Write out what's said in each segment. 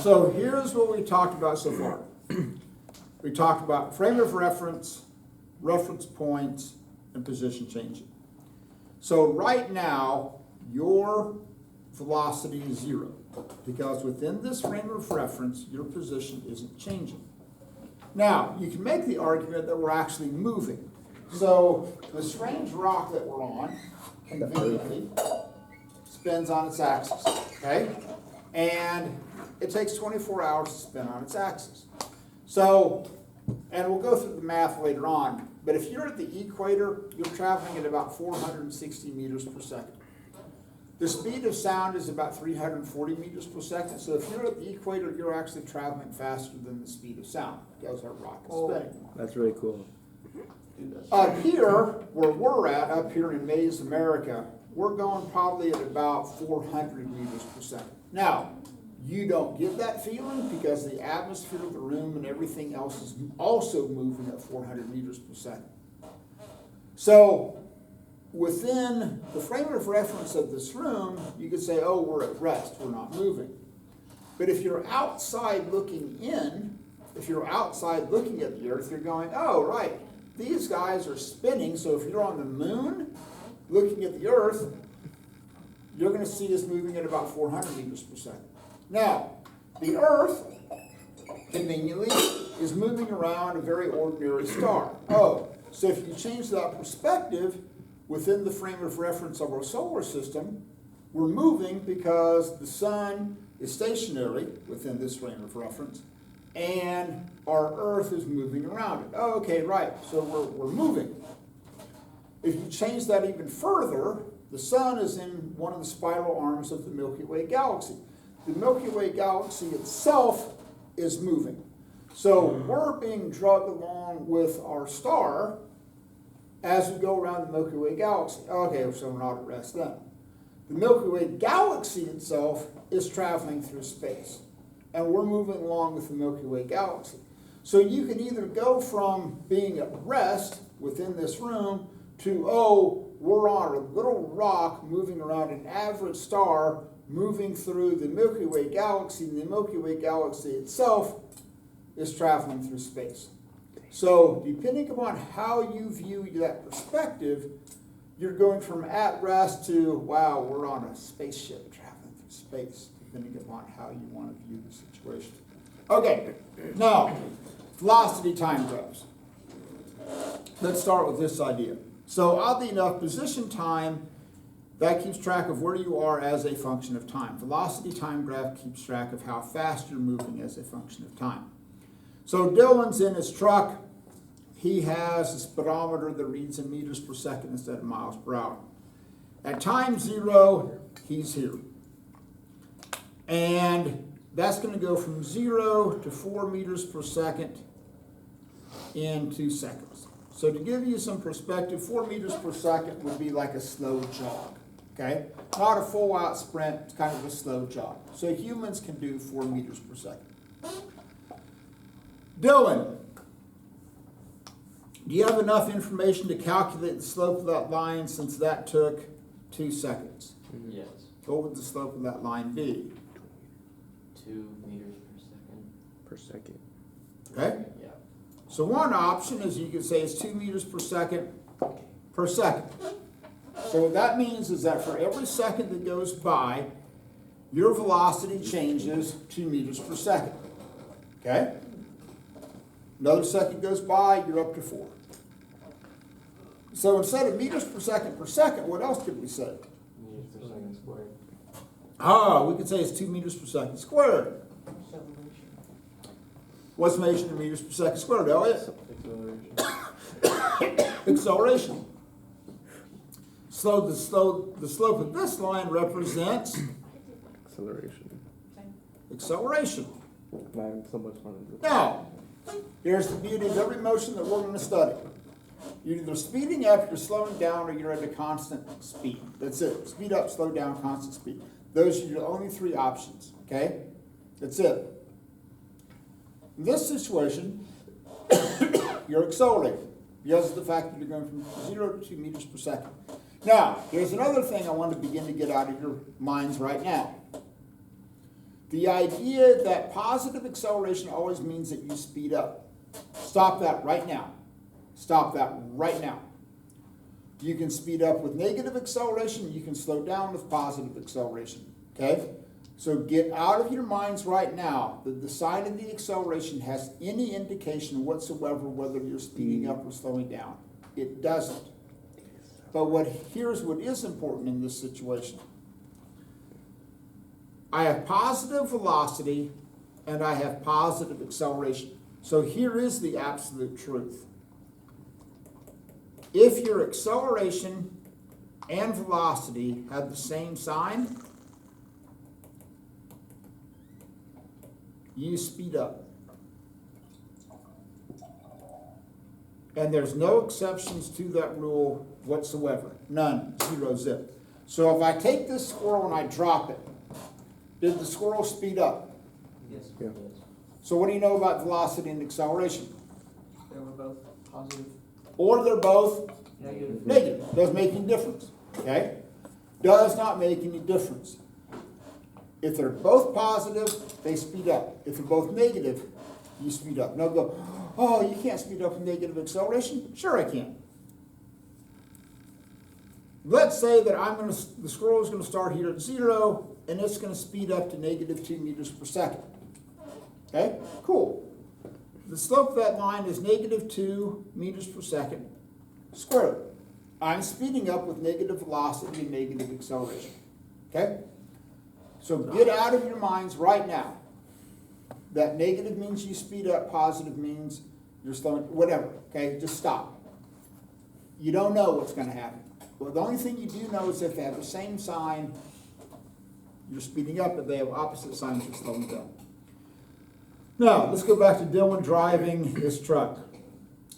So here's what we talked about so far. We talked about frame of reference, reference points, and position changing. So right now, your velocity is 0, because within this frame of reference, your position isn't changing. Now, you can make the argument that we're actually moving. So the strange rock that we're on, conveniently, spins on its axis, okay? And it takes 24 hours to spin on its axis. So, and we'll go through the math later on, but if you're at the equator, you're traveling at about 460 meters per second. The speed of sound is about 340 meters per second, so if you're at the equator, you're actually traveling faster than the speed of sound, because our rock is spinning. That's really cool. Up here, where we're at, up here in Mays, America, we're going probably at about 400 meters per second. Now, you don't get that feeling because the atmosphere of the room and everything else is also moving at 400 meters per second. So, within the frame of reference of this room, you could say, oh, we're at rest, we're not moving. But if you're outside looking in, if you're outside looking at the Earth, you're going, oh, right, these guys are spinning, so if you're on the moon looking at the Earth, you're going to see us moving at about 400 meters per second. Now, the Earth, conveniently, is moving around a very ordinary star. Oh, so if you change that perspective within the frame of reference of our solar system, we're moving because the sun is stationary within this frame of reference, and our Earth is moving around it. Oh, okay, right, so we're moving. If you change that even further, the sun is in one of the spiral arms of the Milky Way galaxy. The Milky Way galaxy itself is moving. So we're being dragged along with our star as we go around the Milky Way galaxy. Okay, so we're not at rest then. The Milky Way galaxy itself is traveling through space, and we're moving along with the Milky Way galaxy. So you can either go from being at rest within this room to, oh, we're on a little rock moving around an average star moving through the Milky Way galaxy, and the Milky Way galaxy itself is traveling through space. So depending upon how you view that perspective, you're going from at rest to, wow, we're on a spaceship traveling through space, depending upon how you want to view the situation. Okay, now, velocity time graphs. Let's start with this idea. So oddly enough, position time, that keeps track of where you are as a function of time. Velocity time graph keeps track of how fast you're moving as a function of time. So Dylan's in his truck. He has a speedometer that reads in meters per second instead of miles per hour. At time 0, he's here. And that's going to go from 0 to 4 meters per second in 2 seconds. So to give you some perspective, 4 meters per second would be like a slow jog, okay? Not a full-out sprint, it's kind of a slow jog. So humans can do 4 meters per second. Dylan, do you have enough information to calculate the slope of that line since that took 2 seconds? Yes. What would the slope of that line be? 2 meters per second. Okay? Yeah. So one option is you could say it's 2 meters per second per second. So what that means is that for every second that goes by, your velocity changes 2 meters per second. Okay? Another second goes by, you're up to 4. So instead of meters per second, what else could we say? Meters per second squared. We could say it's 2 meters per second squared. What's measured in meters per second squared, Elliot? Acceleration. So the slope of this line represents acceleration. Not having so much fun. Now, here's the beauty of every motion that we're going to study. You're either speeding up, you're slowing down, or you're at a constant speed. That's it. Speed up, slow down, constant speed. Those are your only 3 options, okay? That's it. In this situation, you're accelerating because of the fact that you're going from 0 to 2 meters per second. Now, here's another thing I want to begin to get out of your minds right now. The idea that positive acceleration always means that you speed up. Stop that right now. Stop that right now. You can speed up with negative acceleration, you can slow down with positive acceleration, okay? So get out of your minds right now that the sign of the acceleration has any indication whatsoever whether you're speeding up or slowing down. It doesn't. But here's what is important in this situation. I have positive velocity and I have positive acceleration. So here is the absolute truth. If your acceleration and velocity have the same sign, you speed up. And there's no exceptions to that rule whatsoever. None. Zero zip. So if I take this squirrel and I drop it, did the squirrel speed up? Yes. Yeah. Yes. So what do you know about velocity and acceleration? They were both positive. Or they're both Negative. negative. Doesn't make any difference. Okay? Does not make any difference. If they're both positive, they speed up. If they're both negative, you speed up. Now go, oh, you can't speed up with negative acceleration? Sure I can. Let's say that the squirrel is going to start here at 0, and it's going to speed up to negative 2 meters per second. Okay? Cool. The slope of that line is negative 2 meters per second squared. I'm speeding up with negative velocity and negative acceleration. Okay? So get out of your minds right now that negative means you speed up, positive means you're slowing, whatever. Okay? Just stop. You don't know what's going to happen. Well, the only thing you do know is if they have the same sign, you're speeding up. If they have opposite signs, you're slowing down. Now, let's go back to Dylan driving his truck.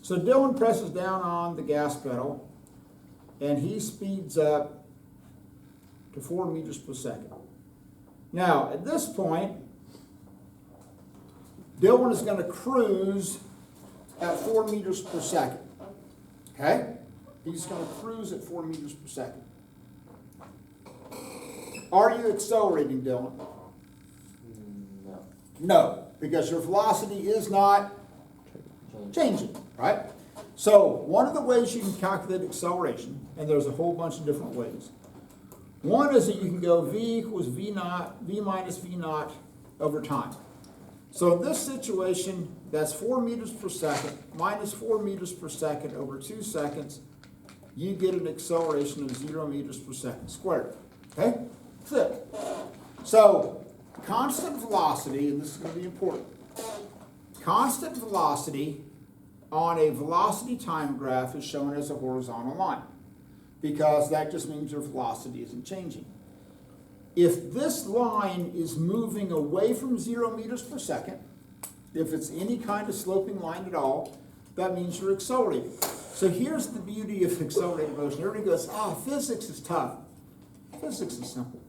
So Dylan presses down on the gas pedal, and he speeds up to 4 meters per second. Now, at this point, Dylan is going to cruise at 4 meters per second. Okay? He's going to cruise at 4 meters per second. Are you accelerating, Dylan? No. No, because your velocity is not changing, right? So one of the ways you can calculate acceleration, and there's a whole bunch of different ways. One is that you can go v equals v naught, v minus v naught over time. So in this situation, that's 4 meters per second minus 4 meters per second over 2 seconds. You get an acceleration of 0 meters per second squared. Okay? That's it. So constant velocity, and this is going to be important, constant velocity on a velocity time graph is shown as a horizontal line because that just means your velocity isn't changing. If this line is moving away from 0 meters per second, if it's any kind of sloping line at all, that means you're accelerating. So here's the beauty of accelerated motion. Everybody goes, physics is tough. Physics is simple.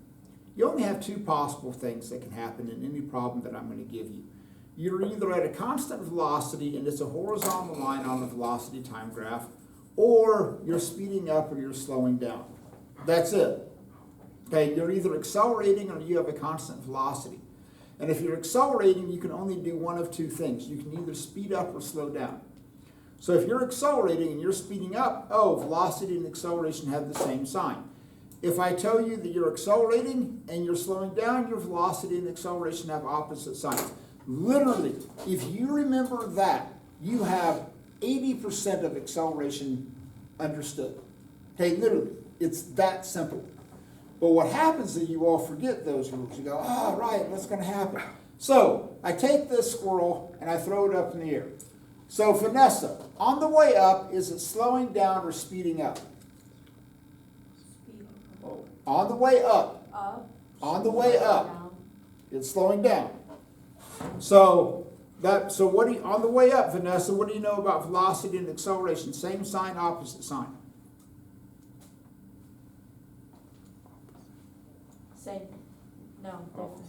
You only have two possible things that can happen in any problem that I'm going to give you. You're either at a constant velocity and it's a horizontal line on the velocity time graph, or you're speeding up or you're slowing down. That's it. Okay, you're either accelerating or you have a constant velocity. And if you're accelerating, you can only do one of two things. You can either speed up or slow down. So if you're accelerating and you're speeding up, velocity and acceleration have the same sign. If I tell you that you're accelerating and you're slowing down, your velocity and acceleration have opposite signs. Literally, if you remember that, you have 80% of acceleration understood. Okay, literally, it's that simple. But what happens is you all forget those rules. You go, right, what's going to happen? So I take this squirrel and I throw it up in the air. So Vanessa, on the way up, is it slowing down or speeding up? Speed. On the way up. Up. On the way up, Down. it's slowing down. So what do you, on the way up, Vanessa, what do you know about velocity and acceleration? Same sign, opposite sign. Same. No, different.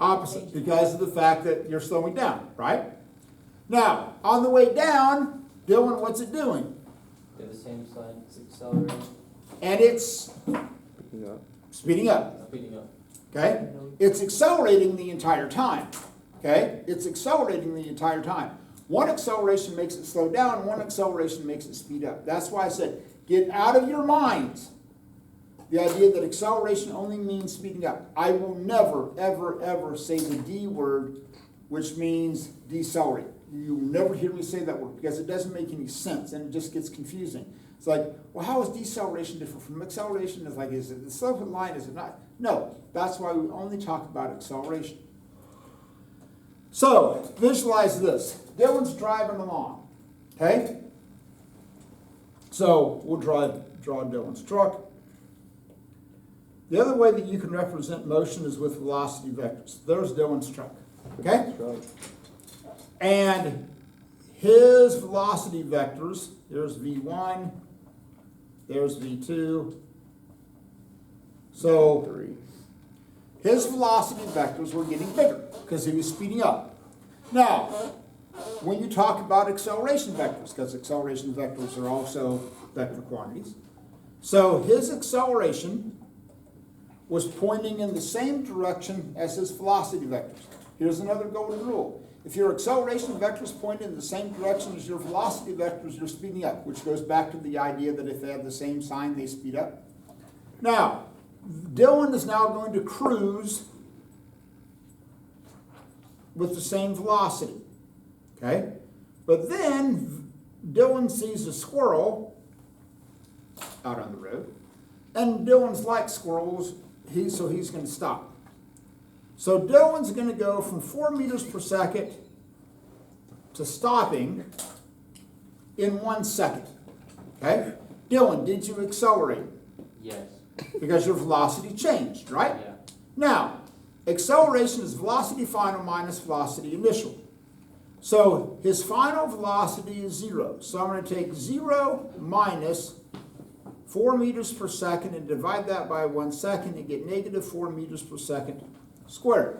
Opposite, because of the fact that you're slowing down, right? Now, on the way down, Dylan, what's it doing? They're the same sign. It's accelerating. And it's Yeah. speeding up. Speeding up. okay? It's accelerating the entire time, okay? It's accelerating the entire time. One acceleration makes it slow down, one acceleration makes it speed up. That's why I said, get out of your minds the idea that acceleration only means speeding up. I will never, ever, ever say the D word, which means decelerate. You'll never hear me say that word because it doesn't make any sense and it just gets confusing. It's like, well, how is deceleration different from acceleration? It's like, is it the slope of the line, is it not? No, that's why we only talk about acceleration. So, visualize this. Dylan's driving along, okay? So, we'll draw Dylan's truck. The other way that you can represent motion is with velocity vectors. There's Dylan's truck, okay? That's right. And his velocity vectors, there's V1, there's V2. So, 3. his velocity vectors were getting bigger because he was speeding up. Now, when you talk about acceleration vectors, because acceleration vectors are also vector quantities, so his acceleration was pointing in the same direction as his velocity vectors. Here's another golden rule. If your acceleration vectors point in the same direction as your velocity vectors, you're speeding up, which goes back to the idea that if they have the same sign, they speed up. Now, Dylan is now going to cruise with the same velocity, okay? But then Dylan sees a squirrel out on the road, and Dylan's like squirrels, so he's going to stop. So Dylan's going to go from 4 meters per second to stopping in 1 second, okay? Dylan, did you accelerate? Yes. Because your velocity changed, right? Yeah. Now, acceleration is velocity final minus velocity initial. So his final velocity is 0. So I'm going to take 0 minus 4 meters per second and divide that by 1 second and get negative 4 meters per second squared.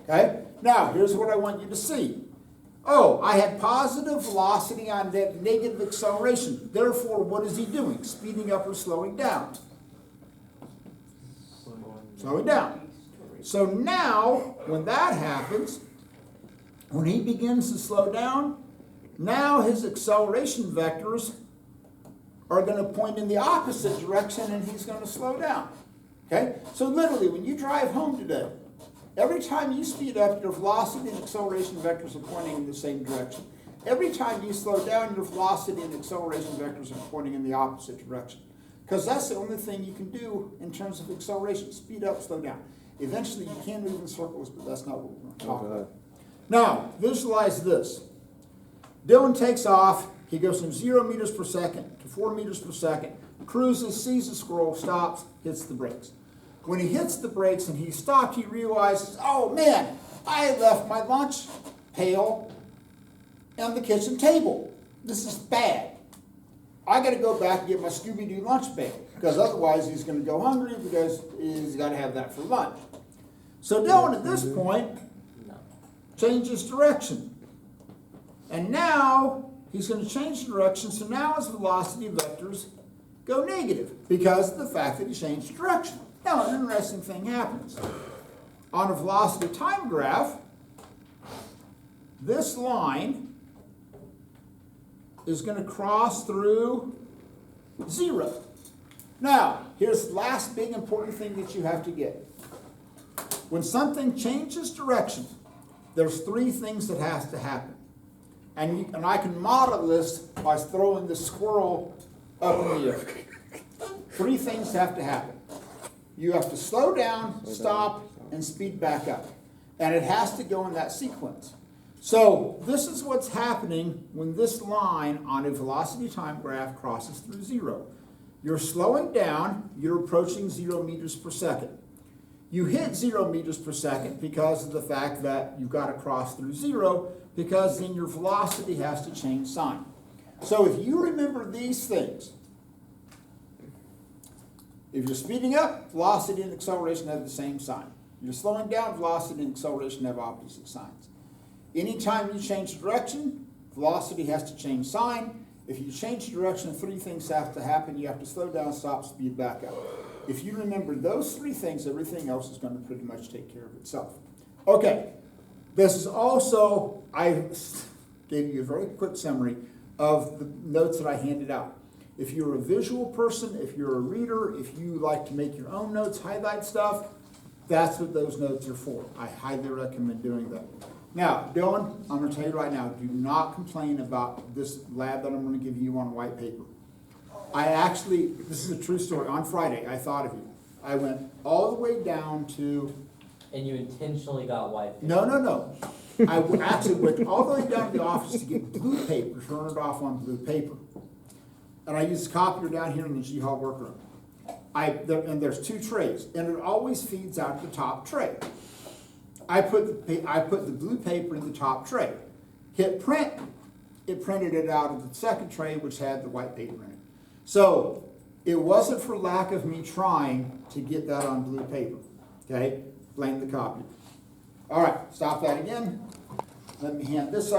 Okay? Now, here's what I want you to see. Oh, I had positive velocity on that negative acceleration. Therefore, what is he doing? Speeding up or slowing down? Slowing down. So now, when that happens, when he begins to slow down, now his acceleration vectors are going to point in the opposite direction and he's going to slow down. Okay? So literally, when you drive home today, every time you speed up, your velocity and acceleration vectors are pointing in the same direction. Every time you slow down, your velocity and acceleration vectors are pointing in the opposite direction. Because that's the only thing you can do in terms of acceleration. Speed up, slow down. Eventually, you can move in circles, but that's not what we're going to talk about. Now, visualize this. Dylan takes off. He goes from 0 meters per second to 4 meters per second, cruises, sees a squirrel, stops, hits the brakes. When he hits the brakes and he stopped, he realizes, oh man, I left my lunch pail on the kitchen table. This is bad. I got to go back and get my Scooby-Doo lunch pail because otherwise he's going to go hungry because he's got to have that for lunch. So Dylan at this point changes direction. And now he's going to change direction, so now his velocity vectors go negative because of the fact that he changed direction. Now, an interesting thing happens. On a velocity time graph, this line is going to cross through 0. Now, here's the last big important thing that you have to get. When something changes direction, there's 3 things that has to happen. And I can model this by throwing the squirrel up in the air. 3 things have to happen. You have to slow down, stop, and speed back up. And it has to go in that sequence. So this is what's happening when this line on a velocity time graph crosses through 0. You're slowing down, you're approaching 0 meters per second. You hit 0 meters per second because of the fact that you've got to cross through 0, because then your velocity has to change sign. So if you remember these things, if you're speeding up, velocity and acceleration have the same sign. You're slowing down, velocity and acceleration have opposite signs. Anytime you change direction, velocity has to change sign. If you change direction, 3 things have to happen. You have to slow down, stop, speed back up. If you remember those three things, everything else is gonna pretty much take care of itself. Okay, this is also, I gave you a very quick summary of the notes that I handed out. If you're a visual person, if you're a reader, if you like to make your own notes, highlight stuff, that's what those notes are for. I highly recommend doing that. Now, Dylan, I'm gonna tell you right now, do not complain about this lab that I'm gonna give you on white paper. I actually, this is a true story, on Friday, I thought of you. I went all the way down to, And you intentionally got white paper? no. I actually went all the way down to the office to get blue paper, turn it off on blue paper. And I used a copier down here in the G Hall workroom. And there's two trays, and it always feeds out the top tray. I put the blue paper in the top tray. Hit print, it printed it out of the second tray, which had the white paper in it. So it wasn't for lack of me trying to get that on blue paper, okay? Blame the copier. All right, stop that again. Let me hand this out.